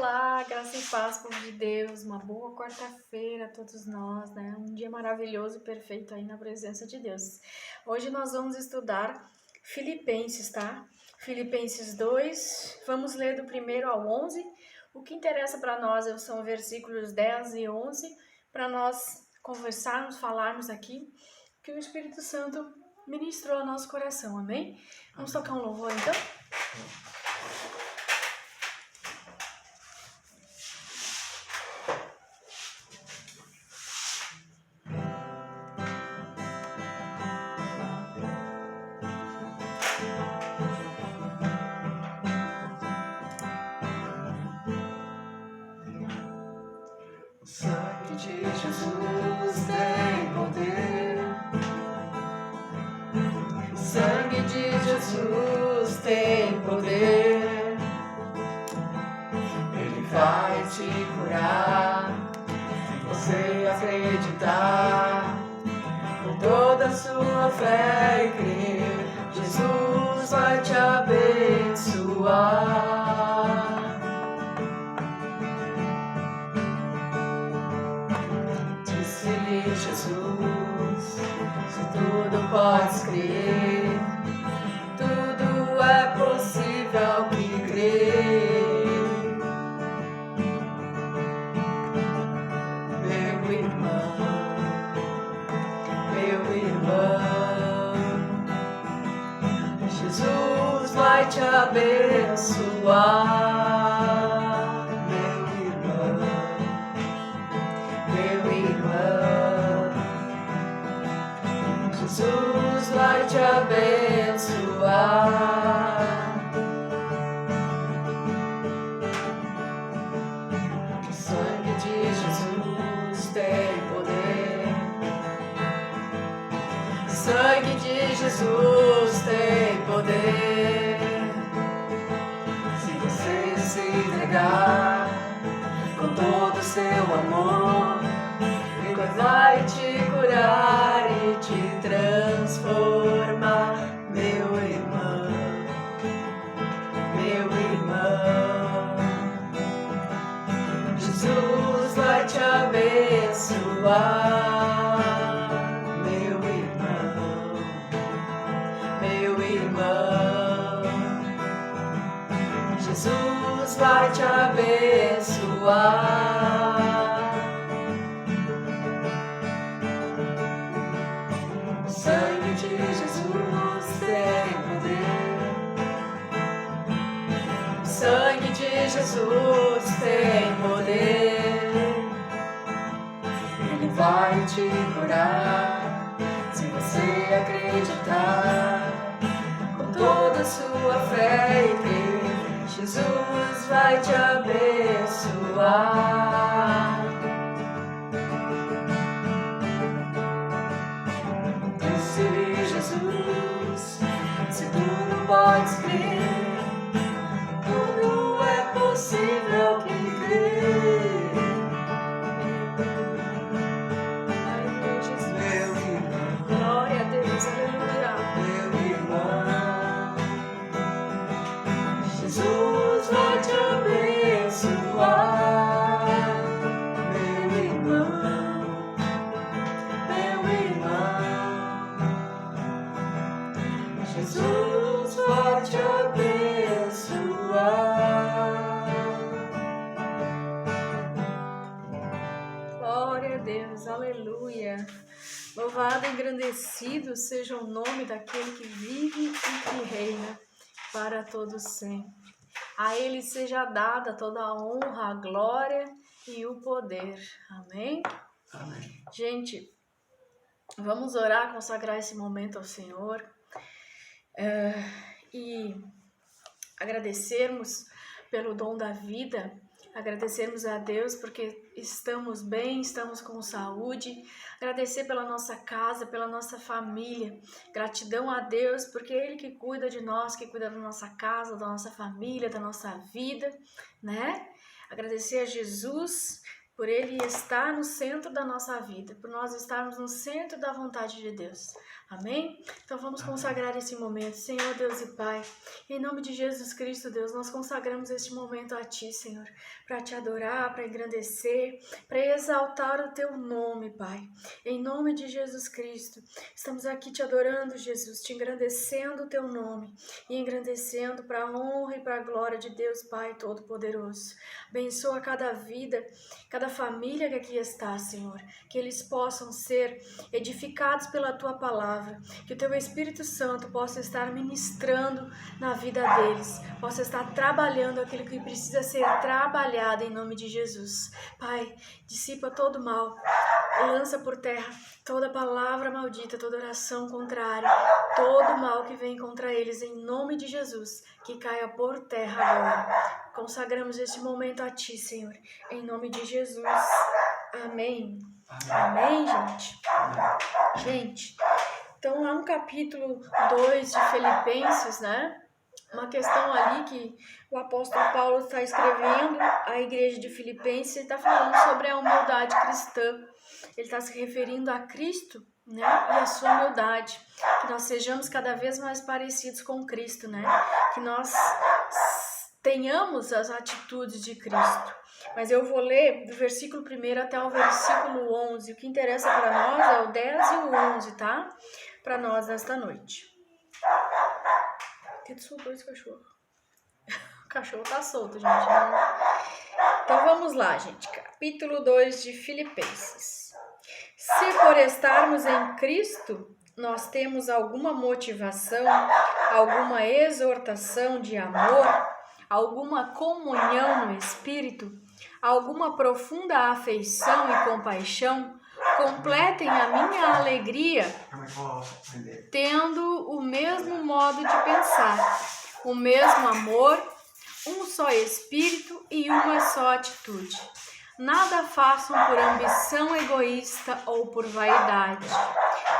Olá, graça e paz, povo de Deus, uma boa quarta-feira a todos nós, né? Um dia maravilhoso e perfeito aí na presença de Deus. Hoje nós vamos estudar Filipenses, tá? Filipenses 2, vamos ler do 1º ao 11. O que interessa para nós são versículos 10 e 11, para nós conversarmos, falarmos aqui, que o Espírito Santo ministrou ao nosso coração, amém? Vamos tocar um louvor então? O sangue de Jesus tem poder. O sangue de Jesus tem poder. Ele vai te curar. Se você acreditar, com toda a sua fé e crer, Jesus vai te abençoar. Jesus, se tudo podes crer, tudo é possível que crer. Meu irmão, Jesus vai te abençoar. Jesus vai te abençoar. O sangue de Jesus tem poder. O sangue de Jesus tem poder. Se você se entregar com todo o seu amor, Ele vai te curar e te transformar, meu irmão, Jesus vai te abençoar, meu irmão, Jesus vai te abençoar. O sangue de Jesus tem poder. O sangue de Jesus tem poder. Ele vai te curar se você acreditar. Com toda a sua fé e crer, Jesus vai te abençoar. Jesus, se tudo podes crer, tudo é possível que crer. Meu irmão, Glória a Deus, aleluia. meu irmão, Jesus vai te abençoar. Meu irmão, Jesus vai te abençoar. Glória a Deus, aleluia. Louvado e engrandecido seja o nome daquele que vive e que reina para todos sempre. A Ele seja dada toda a honra, a glória e o poder. Amém? Amém. Gente, vamos orar, consagrar esse momento ao Senhor e agradecermos pelo dom da vida, agradecermos a Deus porque estamos bem, estamos com saúde, agradecer pela nossa casa, pela nossa família, gratidão a Deus porque Ele que cuida de nós, que cuida da nossa casa, da nossa família, da nossa vida, né? Agradecer a Jesus por Ele estar no centro da nossa vida, por nós estarmos no centro da vontade de Deus. Amém? Então vamos consagrar esse momento. Senhor Deus e Pai, em nome de Jesus Cristo, Deus, nós consagramos este momento a Ti, Senhor, para Te adorar, para engrandecer, para exaltar o Teu nome, Pai. Em nome de Jesus Cristo, estamos aqui Te adorando, Jesus, Te engrandecendo o Teu nome e engrandecendo para a honra e para a glória de Deus, Pai Todo-Poderoso. Abençoa cada vida, cada família que aqui está, Senhor, que eles possam ser edificados pela Tua palavra, que o Teu Espírito Santo possa estar ministrando na vida deles, possa estar trabalhando aquilo que precisa ser trabalhado em nome de Jesus. Pai, dissipa todo mal, lança por terra toda palavra maldita, toda oração contrária, todo mal que vem contra eles, em nome de Jesus, que caia por terra agora. Consagramos este momento a Ti, Senhor, em nome de Jesus. Amém. Amém, gente? Gente, então lá no capítulo 2 de Filipenses, né? Uma questão ali que o apóstolo Paulo está escrevendo à igreja de Filipenses, ele está falando sobre a humildade cristã. Ele está se referindo a Cristo, né? E a sua humildade. Que nós sejamos cada vez mais parecidos com Cristo, né? Que nós tenhamos as atitudes de Cristo. Mas eu vou ler do versículo 1 até o versículo 11. O que interessa para nós é o 10 e o 11, tá? Para nós nesta noite. Que soltou esse cachorro? O cachorro tá solto, gente. Não... Então vamos lá, gente. Capítulo 2 de Filipenses. Se por estarmos em Cristo, nós temos alguma motivação, alguma exortação de amor, alguma comunhão no Espírito, alguma profunda afeição e compaixão, completem a minha alegria, tendo o mesmo modo de pensar, o mesmo amor, um só Espírito e uma só atitude. Nada façam por ambição egoísta ou por vaidade,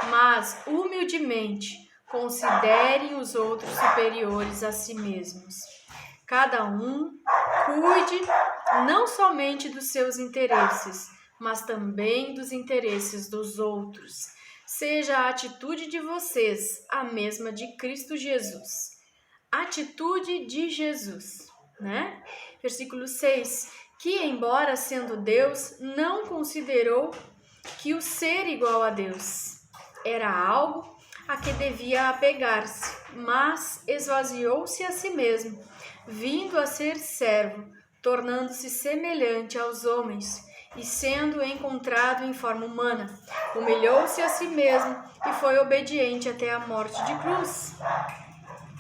mas humildemente considerem os outros superiores a si mesmos. Cada um cuide não somente dos seus interesses, mas também dos interesses dos outros. Seja a atitude de vocês a mesma de Cristo Jesus. Atitude de Jesus, né? Versículo 6. Que, embora sendo Deus, não considerou que o ser igual a Deus era algo a que devia apegar-se, mas esvaziou-se a si mesmo, vindo a ser servo, tornando-se semelhante aos homens, e sendo encontrado em forma humana, humilhou-se a si mesmo e foi obediente até a morte de cruz.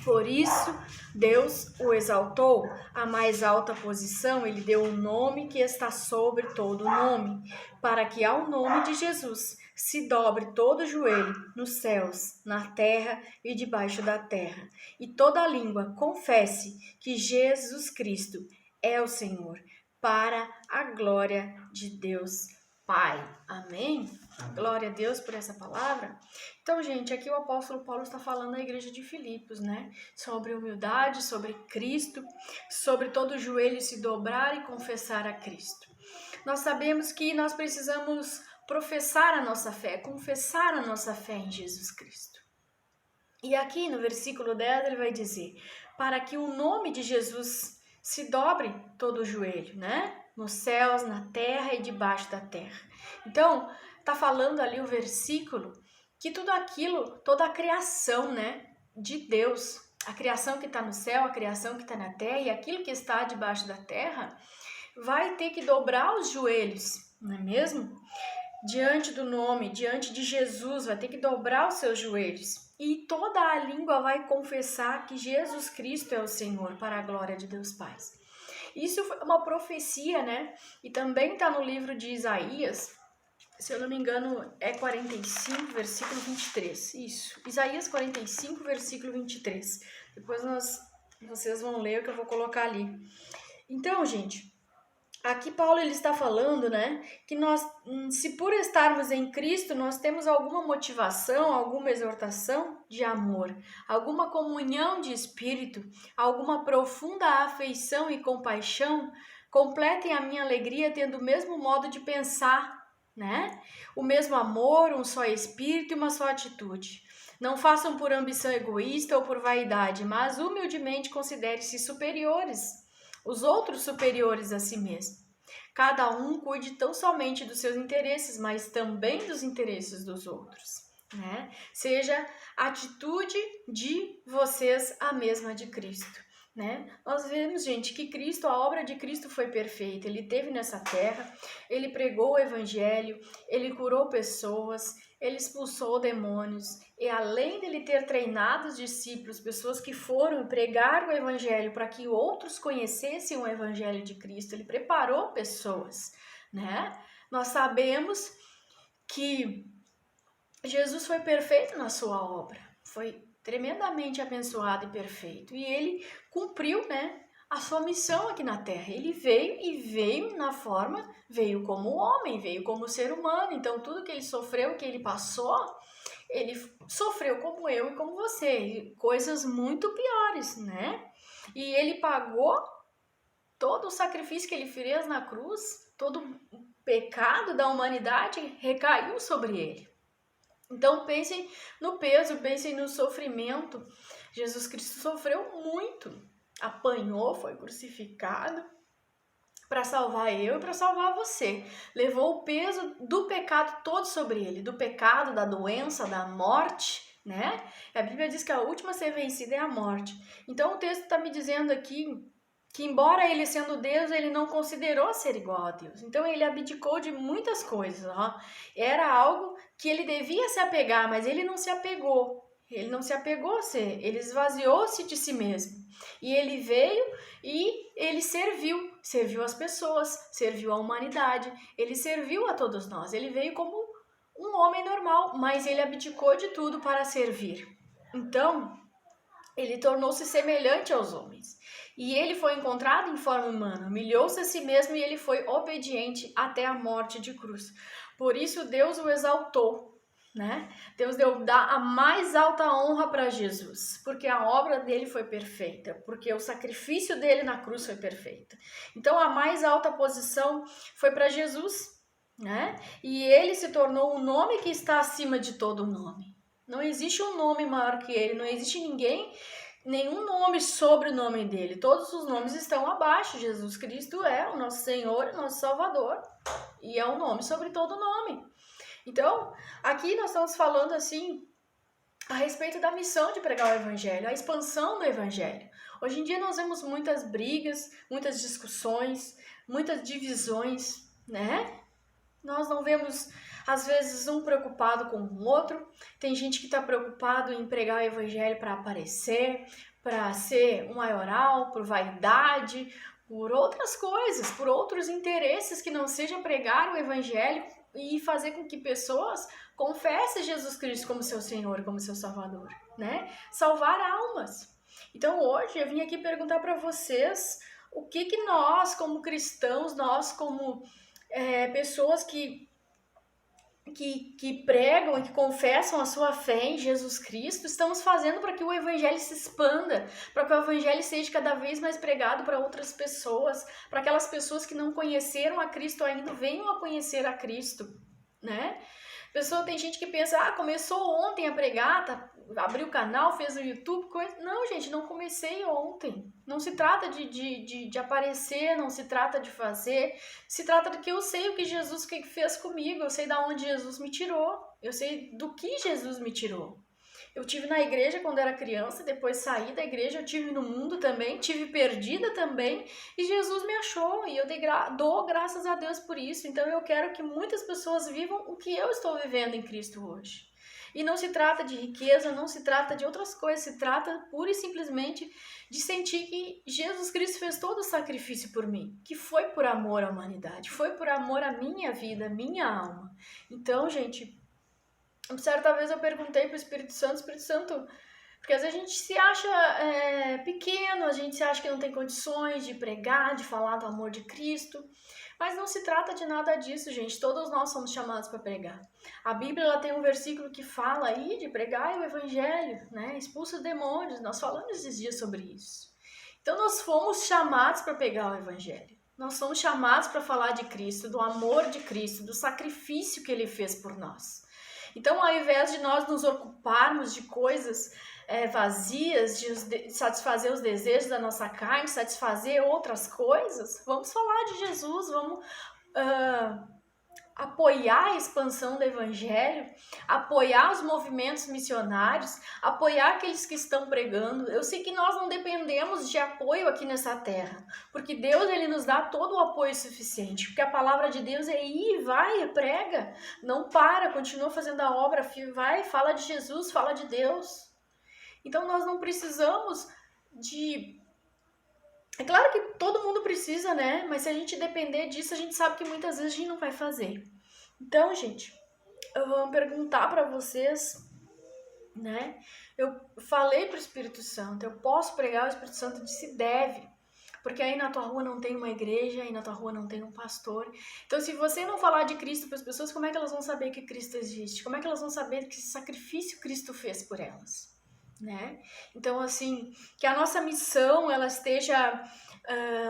Por isso, Deus o exaltou à mais alta posição, ele deu um nome que está sobre todo nome, para que ao nome de Jesus se dobre todo joelho nos céus, na terra e debaixo da terra, e toda língua confesse que Jesus Cristo é o Senhor, para a glória de Deus Pai. Amém? Glória a Deus por essa palavra. Então, gente, aqui o apóstolo Paulo está falando à igreja de Filipos, né? Sobre humildade, sobre Cristo, sobre todo joelho se dobrar e confessar a Cristo. Nós sabemos que nós precisamos professar a nossa fé, confessar a nossa fé em Jesus Cristo. E aqui no versículo 10 ele vai dizer, para que o nome de Jesus se dobre todo o joelho, né? Nos céus, na terra e debaixo da terra. Então, tá falando ali o versículo que tudo aquilo, toda a criação, né, de Deus, a criação que está no céu, a criação que está na terra e aquilo que está debaixo da terra, vai ter que dobrar os joelhos, não é mesmo? Diante do nome, diante de Jesus, vai ter que dobrar os seus joelhos. E toda a língua vai confessar que Jesus Cristo é o Senhor, para a glória de Deus Pai. Isso é uma profecia, né? E também está no livro de Isaías, se eu não me engano, é 45, versículo 23. Isso, Isaías 45, versículo 23. Depois vocês vão ler o que eu vou colocar ali. Então, gente, aqui Paulo ele está falando, né, que nós, se por estarmos em Cristo, nós temos alguma motivação, alguma exortação de amor, alguma comunhão de espírito, alguma profunda afeição e compaixão, completem a minha alegria tendo o mesmo modo de pensar, né? O mesmo amor, um só espírito e uma só atitude. Não façam por ambição egoísta ou por vaidade, mas humildemente considere-se superiores, os outros superiores a si mesmo. Cada um cuide tão somente dos seus interesses, mas também dos interesses dos outros, né? Seja a atitude de vocês a mesma de Cristo, né? Nós vemos, gente, que Cristo, a obra de Cristo foi perfeita. Ele esteve nessa terra, ele pregou o evangelho, ele curou pessoas, ele expulsou demônios, e além dele ter treinado os discípulos, pessoas que foram pregar o evangelho para que outros conhecessem o evangelho de Cristo, ele preparou pessoas, né? Nós sabemos que Jesus foi perfeito na sua obra, foi tremendamente abençoado e perfeito, e ele cumpriu, né, a sua missão aqui na terra. Ele veio na forma, veio como homem, veio como ser humano. Então tudo que ele sofreu, que ele passou, ele sofreu como eu e como você, coisas muito piores, né? E ele pagou todo o sacrifício que ele fez na cruz, todo o pecado da humanidade recaiu sobre ele. Então pensem no peso, pensem no sofrimento. Jesus Cristo sofreu muito, apanhou, foi crucificado para salvar eu e para salvar você. Levou o peso do pecado todo sobre ele, do pecado, da doença, da morte, né? A Bíblia diz que a última a ser vencida é a morte. Então o texto está me dizendo aqui que, embora ele sendo Deus, ele não considerou ser igual a Deus. Então ele abdicou de muitas coisas, ó. Era algo que ele devia se apegar, mas ele não se apegou. Ele não se apegou a ser, ele esvaziou-se de si mesmo. E ele veio e ele serviu as pessoas, serviu a humanidade, ele serviu a todos nós. Ele veio como um homem normal, mas ele abdicou de tudo para servir. Então, ele tornou-se semelhante aos homens. E ele foi encontrado em forma humana, humilhou-se a si mesmo e ele foi obediente até a morte de cruz. Por isso Deus o exaltou, né? Deus deu a mais alta honra para Jesus, porque a obra dele foi perfeita, porque o sacrifício dele na cruz foi perfeito. Então a mais alta posição foi para Jesus, né? E ele se tornou o nome que está acima de todo nome. Não existe um nome maior que ele, não existe nenhum nome sobre o nome dele. Todos os nomes estão abaixo. Jesus Cristo é o nosso Senhor e nosso Salvador, e é um nome sobre todo nome. Então, aqui nós estamos falando assim a respeito da missão de pregar o evangelho, a expansão do evangelho. Hoje em dia nós vemos muitas brigas, muitas discussões, muitas divisões, né? Nós não vemos, às vezes, um preocupado com o outro. Tem gente que está preocupado em pregar o evangelho para aparecer, para ser um maioral, por vaidade, por outras coisas, por outros interesses que não seja pregar o evangelho e fazer com que pessoas confessem Jesus Cristo como seu Senhor, como seu Salvador, né? Salvar almas. Então hoje eu vim aqui perguntar para vocês o que nós como cristãos, nós como pessoas que pregam e que confessam a sua fé em Jesus Cristo, estamos fazendo para que o evangelho se expanda, para que o evangelho seja cada vez mais pregado para outras pessoas, para aquelas pessoas que não conheceram a Cristo ainda venham a conhecer a Cristo, né? Tem gente que pensa, começou ontem a pregar, abriu o canal, fez o YouTube, coisa. Não, gente, não comecei ontem. Não se trata de aparecer, não se trata de fazer, se trata de que eu sei o que Jesus fez comigo, eu sei de onde Jesus me tirou, eu sei do que Jesus me tirou. Eu tive na igreja quando era criança, depois saí da igreja, eu tive no mundo também, tive perdida também, e Jesus me achou, e eu dou graças a Deus por isso. Então eu quero que muitas pessoas vivam o que eu estou vivendo em Cristo hoje. E não se trata de riqueza, não se trata de outras coisas, se trata pura e simplesmente de sentir que Jesus Cristo fez todo o sacrifício por mim, que foi por amor à humanidade, foi por amor à minha vida, à minha alma. Então, gente, certa vez eu perguntei para o Espírito Santo, porque às vezes a gente se acha pequeno, a gente se acha que não tem condições de pregar, de falar do amor de Cristo, mas não se trata de nada disso, gente. Todos nós somos chamados para pregar. A Bíblia ela tem um versículo que fala aí de pregar o evangelho, né? Expulsa os demônios. Nós falamos esses dias sobre isso. Então nós fomos chamados para pregar o evangelho. Nós somos chamados para falar de Cristo, do amor de Cristo, do sacrifício que Ele fez por nós. Então, ao invés de nós nos ocuparmos de coisas vazias, de satisfazer os desejos da nossa carne, satisfazer outras coisas, vamos falar de Jesus, vamos apoiar a expansão do evangelho, apoiar os movimentos missionários, apoiar aqueles que estão pregando. Eu sei que nós não dependemos de apoio aqui nessa terra, porque Deus, ele nos dá todo o apoio suficiente, porque a palavra de Deus é ir, vai, prega, não para, continua fazendo a obra, vai, fala de Jesus, fala de Deus. Então nós não precisamos de... É claro que todo mundo precisa, né? Mas se a gente depender disso, a gente sabe que muitas vezes a gente não vai fazer. Então, gente, eu vou perguntar para vocês, né? Eu falei pro Espírito Santo, eu posso pregar, o Espírito Santo disse deve. Porque aí na tua rua não tem uma igreja, aí na tua rua não tem um pastor. Então, se você não falar de Cristo para as pessoas, como é que elas vão saber que Cristo existe? Como é que elas vão saber que esse sacrifício Cristo fez por elas? Né? Então, assim, que a nossa missão, ela esteja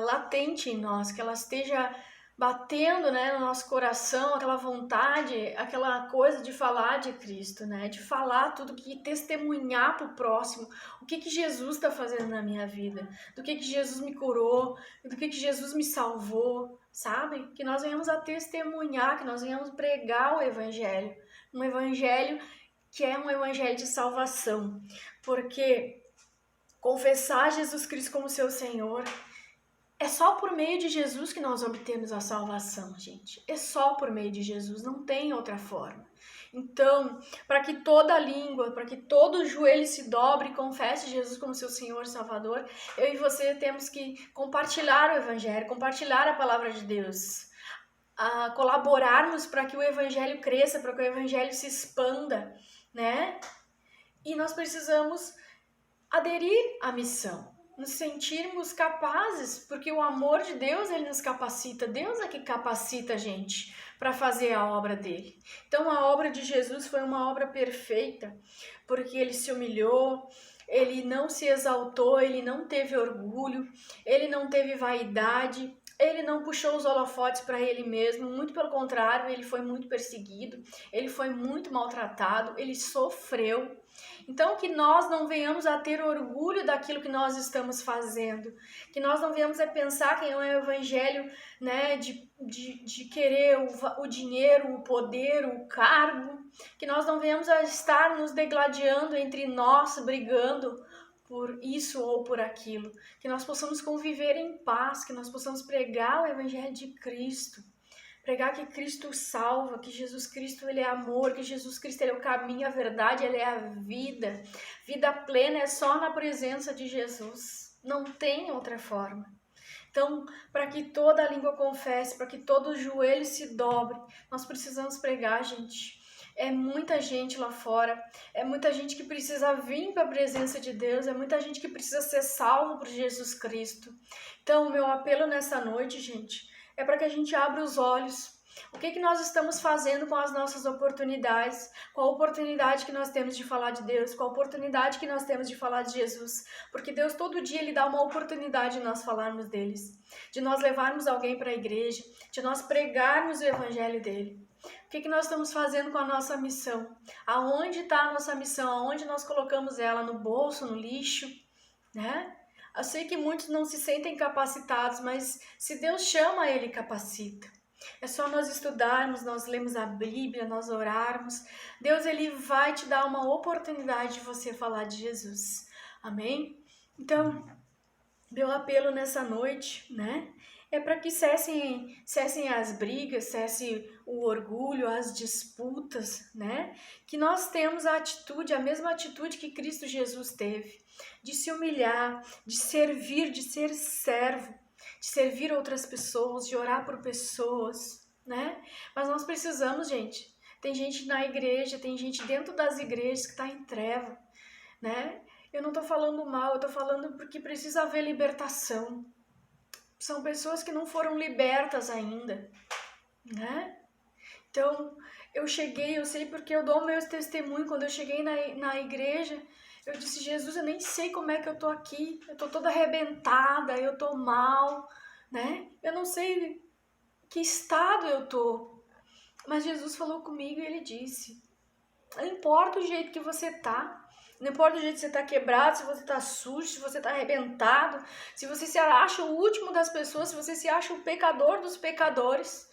latente em nós, que ela esteja batendo, né, no nosso coração, aquela vontade, aquela coisa de falar de Cristo, né, de falar tudo, que testemunhar para o próximo, o que Jesus está fazendo na minha vida, do que Jesus me curou, do que Jesus me salvou, sabe? Que nós venhamos a testemunhar, que nós venhamos pregar o Evangelho, um Evangelho que é um evangelho de salvação, porque confessar Jesus Cristo como seu Senhor é só por meio de Jesus que nós obtemos a salvação, gente. É só por meio de Jesus, não tem outra forma. Então, para que toda língua, para que todo joelho se dobre e confesse Jesus como seu Senhor e Salvador, eu e você temos que compartilhar o evangelho, compartilhar a palavra de Deus, a colaborarmos para que o evangelho cresça, para que o evangelho se expanda, né? E nós precisamos aderir à missão, nos sentirmos capazes, porque o amor de Deus, ele nos capacita. Deus é que capacita a gente para fazer a obra dele. Então a obra de Jesus foi uma obra perfeita, porque ele se humilhou, ele não se exaltou, ele não teve orgulho, ele não teve vaidade, ele não puxou os holofotes para ele mesmo, muito pelo contrário, ele foi muito perseguido, ele foi muito maltratado, ele sofreu. Então, que nós não venhamos a ter orgulho daquilo que nós estamos fazendo, que nós não venhamos a pensar que é um evangelho, né, de querer o dinheiro, o poder, o cargo, que nós não venhamos a estar nos degladiando entre nós, brigando por isso ou por aquilo, que nós possamos conviver em paz, que nós possamos pregar o evangelho de Cristo, pregar que Cristo salva, que Jesus Cristo ele é amor, que Jesus Cristo ele é o caminho, a verdade, ele é a vida. Vida plena é só na presença de Jesus, não tem outra forma. Então, para que toda a língua confesse, para que todo joelho se dobre, nós precisamos pregar, gente. É muita gente lá fora, é muita gente que precisa vir para a presença de Deus, é muita gente que precisa ser salvo por Jesus Cristo. Então, o meu apelo nessa noite, gente, é para que a gente abra os olhos. O que nós estamos fazendo com as nossas oportunidades? Qual a oportunidade que nós temos de falar de Deus? Qual a oportunidade que nós temos de falar de Jesus? Porque Deus todo dia ele dá uma oportunidade de nós falarmos deles, de nós levarmos alguém para a igreja, de nós pregarmos o evangelho dele. O que nós estamos fazendo com a nossa missão? Aonde está a nossa missão? Aonde nós colocamos ela? No bolso, no lixo, né? Eu sei que muitos não se sentem capacitados, mas se Deus chama, ele capacita. É só nós estudarmos, nós lemos a Bíblia, nós orarmos. Deus ele vai te dar uma oportunidade de você falar de Jesus. Amém? Então, meu apelo nessa noite, né? É para que cessem as brigas, cesse o orgulho, as disputas, né? Que nós temos a atitude, a mesma atitude que Cristo Jesus teve, de se humilhar, de servir, de ser servo, de servir outras pessoas, de orar por pessoas, né? Mas nós precisamos, gente. Tem gente na igreja, tem gente dentro das igrejas que está em treva, né? Eu não estou falando mal, eu estou falando porque precisa haver libertação. São pessoas que não foram libertas ainda, né? Então, eu sei porque eu dou o meu testemunho. Quando eu cheguei na igreja, eu disse, Jesus, eu nem sei como é que eu tô aqui. Eu tô toda arrebentada, eu tô mal, né? Eu não sei que estado eu tô. Mas Jesus falou comigo e ele disse, Não importa o jeito que você tá. Não importa o jeito que você tá quebrado, se você tá sujo, se você tá arrebentado, se você se acha o último das pessoas, se você se acha o pecador dos pecadores.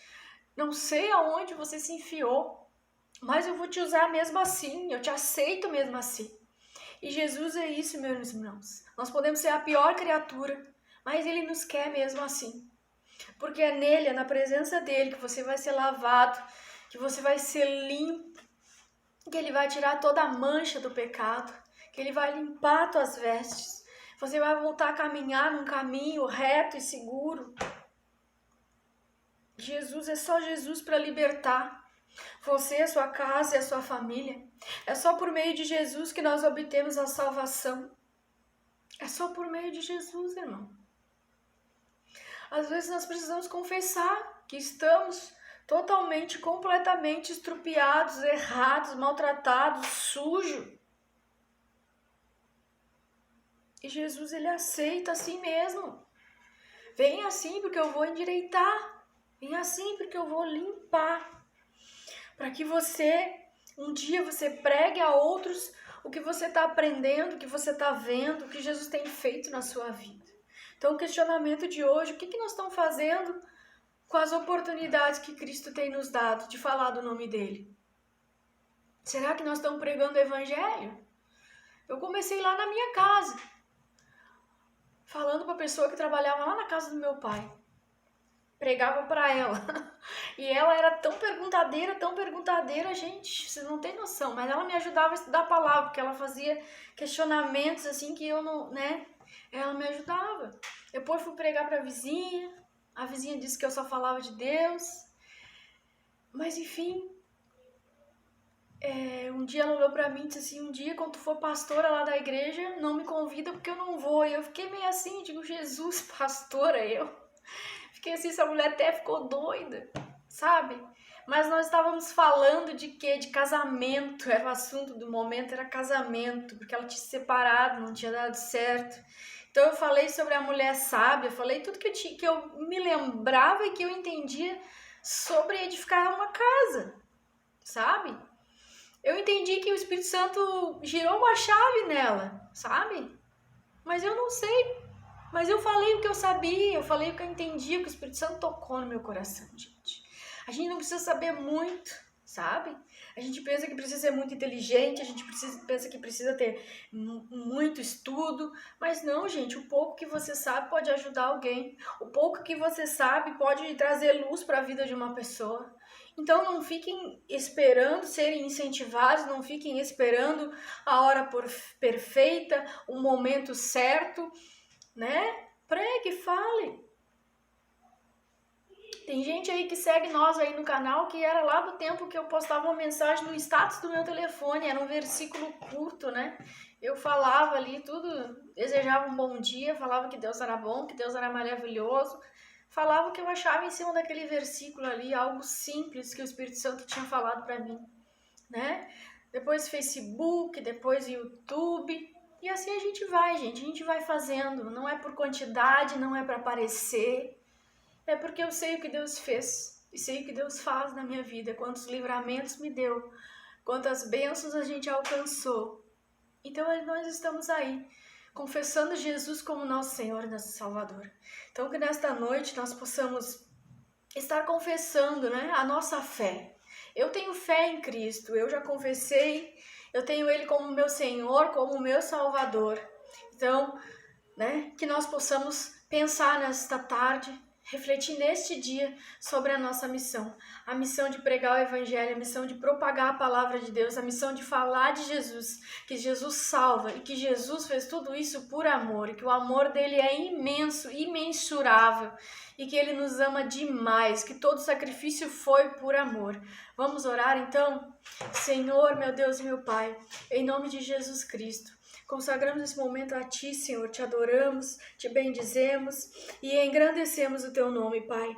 Não sei aonde você se enfiou, mas eu vou te usar mesmo assim, eu te aceito mesmo assim. E Jesus é isso, meus irmãos. Nós podemos ser a pior criatura, mas Ele nos quer mesmo assim. Porque é nele, é na presença dele que você vai ser lavado, que você vai ser limpo, que Ele vai tirar toda a mancha do pecado, que Ele vai limpar tuas vestes. Você vai voltar a caminhar num caminho reto e seguro. Jesus, é só Jesus para libertar você, a sua casa e a sua família. É só por meio de Jesus que nós obtemos a salvação. É só por meio de Jesus, irmão. Às vezes nós precisamos confessar que estamos totalmente, completamente estrupiados, errados, maltratados, sujos. E Jesus, Ele aceita assim mesmo. Vem assim porque eu vou endireitar. Vem assim porque eu vou limpar. Para que um dia você pregue a outros o que você está aprendendo, o que você está vendo, o que Jesus tem feito na sua vida. Então o questionamento de hoje, o que nós estamos fazendo com as oportunidades que Cristo tem nos dado de falar do nome dele? Será que nós estamos pregando o evangelho? Eu comecei lá na minha casa, falando para a pessoa que trabalhava lá na casa do meu pai. Pregava para ela. E ela era tão perguntadeira, gente, vocês não têm noção. Mas ela me ajudava a estudar a palavra, porque ela fazia questionamentos assim que eu não, né? Ela me ajudava. Depois fui pregar para a vizinha disse que eu só falava de Deus. Mas enfim, um dia ela olhou para mim e disse assim, um dia quando tu for pastora lá da igreja, não me convida porque eu não vou. E eu fiquei meio assim, digo, Jesus, pastora, eu... Fiquei assim, essa mulher até ficou doida, sabe? Mas nós estávamos falando de quê? De casamento, era o assunto do momento, era casamento, porque ela tinha se separado, não tinha dado certo. Então eu falei sobre a mulher sábia, falei tudo que eu me lembrava e que eu entendia sobre edificar uma casa, sabe? Eu entendi que o Espírito Santo girou uma chave nela, sabe? Mas eu não sei. Mas eu falei o que eu sabia, eu falei o que eu entendia, o que o Espírito Santo tocou no meu coração, gente. A gente não precisa saber muito, sabe? A gente pensa que precisa ser muito inteligente, a gente pensa que precisa ter muito estudo, mas não, gente, o pouco que você sabe pode ajudar alguém. O pouco que você sabe pode trazer luz para a vida de uma pessoa. Então não fiquem esperando serem incentivados, não fiquem esperando a hora perfeita, o momento certo, né? Pregue, fale. Tem gente aí que segue nós aí no canal que era lá do tempo que eu postava uma mensagem no status do meu telefone, era um versículo curto, né? Eu falava ali tudo, desejava um bom dia, falava que Deus era bom, que Deus era maravilhoso, falava o que eu achava em cima daquele versículo ali, algo simples que o Espírito Santo tinha falado para mim, né? Depois Facebook, depois YouTube. E assim a gente vai fazendo, não é por quantidade, não é para aparecer, é porque eu sei o que Deus fez e sei o que Deus faz na minha vida, quantos livramentos me deu, quantas bênçãos a gente alcançou. Então nós estamos aí, confessando Jesus como nosso Senhor e nosso Salvador. Então que nesta noite nós possamos estar confessando, né, a nossa fé. Eu tenho fé em Cristo, eu já confessei, eu tenho Ele como meu Senhor, como meu Salvador. Então, né, que nós possamos pensar nesta tarde, refletir neste dia sobre a nossa missão. A missão de pregar o Evangelho, a missão de propagar a palavra de Deus, a missão de falar de Jesus, que Jesus salva e que Jesus fez tudo isso por amor, e que o amor dele é imenso, imensurável, e que Ele nos ama demais, que todo sacrifício foi por amor. Vamos orar então? Senhor, meu Deus e meu Pai, em nome de Jesus Cristo, Consagramos esse momento a Ti, Senhor, te adoramos, te bendizemos e engrandecemos o Teu nome, Pai.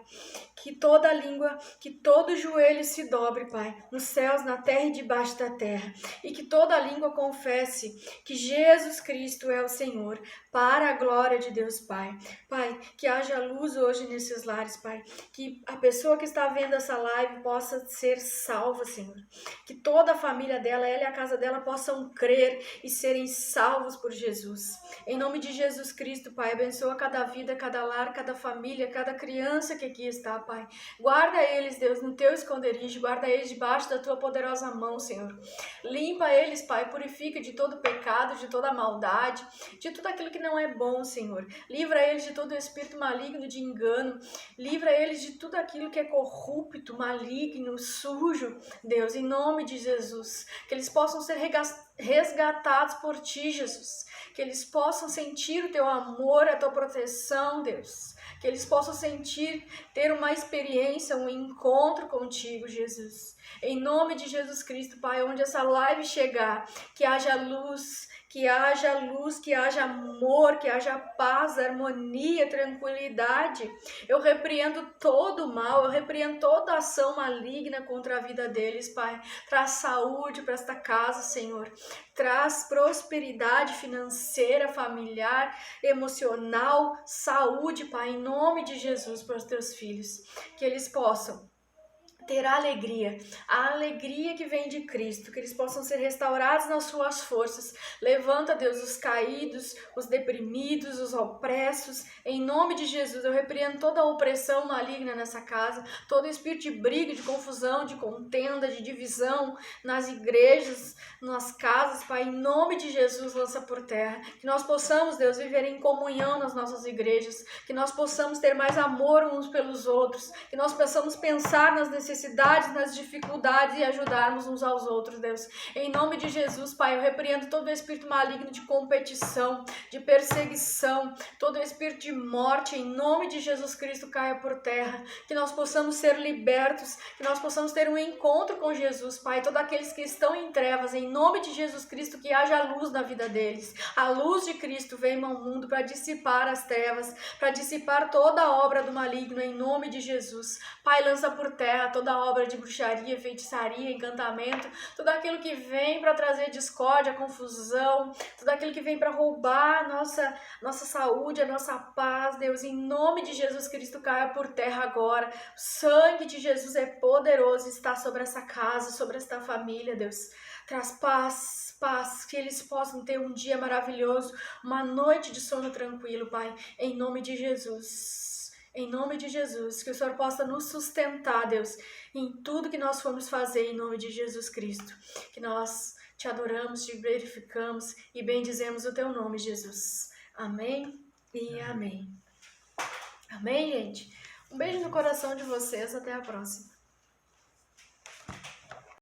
Que toda língua, que todo joelho se dobre, Pai, nos céus, na terra e debaixo da terra. E que toda língua confesse que Jesus Cristo é o Senhor, para a glória de Deus, Pai. Pai, que haja luz hoje nesses lares, Pai. Que a pessoa que está vendo essa live possa ser salva, Senhor. Que toda a família dela, ela e a casa dela possam crer e serem salvos por Jesus. Em nome de Jesus Cristo, Pai, abençoa cada vida, cada lar, cada família, cada criança que aqui está, Pai. Guarda eles, Deus, no Teu esconderijo, guarda eles debaixo da Tua poderosa mão, Senhor. Limpa eles, Pai, purifica de todo pecado, de toda maldade, de tudo aquilo que não é bom, Senhor. Livra eles de todo espírito maligno de engano, livra eles de tudo aquilo que é corrupto, maligno, sujo, Deus, em nome de Jesus. Que eles possam ser resgatados por Ti, Jesus. Que eles possam sentir o Teu amor, a Tua proteção, Deus. Que eles possam sentir, ter uma experiência, um encontro contigo, Jesus. Em nome de Jesus Cristo, Pai, onde essa live chegar, que haja luz, que haja amor, que haja paz, harmonia, tranquilidade. Eu repreendo todo o mal, eu repreendo toda ação maligna contra a vida deles, Pai. Traz saúde para esta casa, Senhor. Traz prosperidade financeira, familiar, emocional, saúde, Pai, em nome de Jesus para os teus filhos. Que eles possam ter a alegria que vem de Cristo, que eles possam ser restaurados nas suas forças. Levanta, Deus, os caídos, os deprimidos, os opressos. Em nome de Jesus, eu repreendo toda a opressão maligna nessa casa, todo espírito de briga, de confusão, de contenda, de divisão nas igrejas, nas casas, Pai. Em nome de Jesus, lança por terra. Que nós possamos, Deus, viver em comunhão nas nossas igrejas, que nós possamos ter mais amor uns pelos outros, que nós possamos pensar nas necessidades, nas dificuldades e ajudarmos uns aos outros, Deus. Em nome de Jesus, Pai, eu repreendo todo o espírito maligno de competição, de perseguição, todo o espírito de morte, em nome de Jesus Cristo, caia por terra. Que nós possamos ser libertos, que nós possamos ter um encontro com Jesus, Pai. Todos aqueles que estão em trevas, em nome de Jesus Cristo, que haja luz na vida deles. A luz de Cristo vem ao mundo para dissipar as trevas, para dissipar toda a obra do maligno, em nome de Jesus. Pai, lança por terra toda a obra de bruxaria, feitiçaria, encantamento, tudo aquilo que vem para trazer discórdia, confusão, tudo aquilo que vem para roubar a nossa saúde, a nossa paz, Deus, em nome de Jesus Cristo, caia por terra agora. O sangue de Jesus é poderoso, está sobre essa casa, sobre esta família, Deus. Traz paz, que eles possam ter um dia maravilhoso, uma noite de sono tranquilo, Pai, em nome de Jesus. Em nome de Jesus, que o Senhor possa nos sustentar, Deus, em tudo que nós formos fazer, em nome de Jesus Cristo. Que nós te adoramos, te glorificamos e bendizemos o teu nome, Jesus. Amém e amém. Amém, gente? Um beijo no coração de vocês, até a próxima.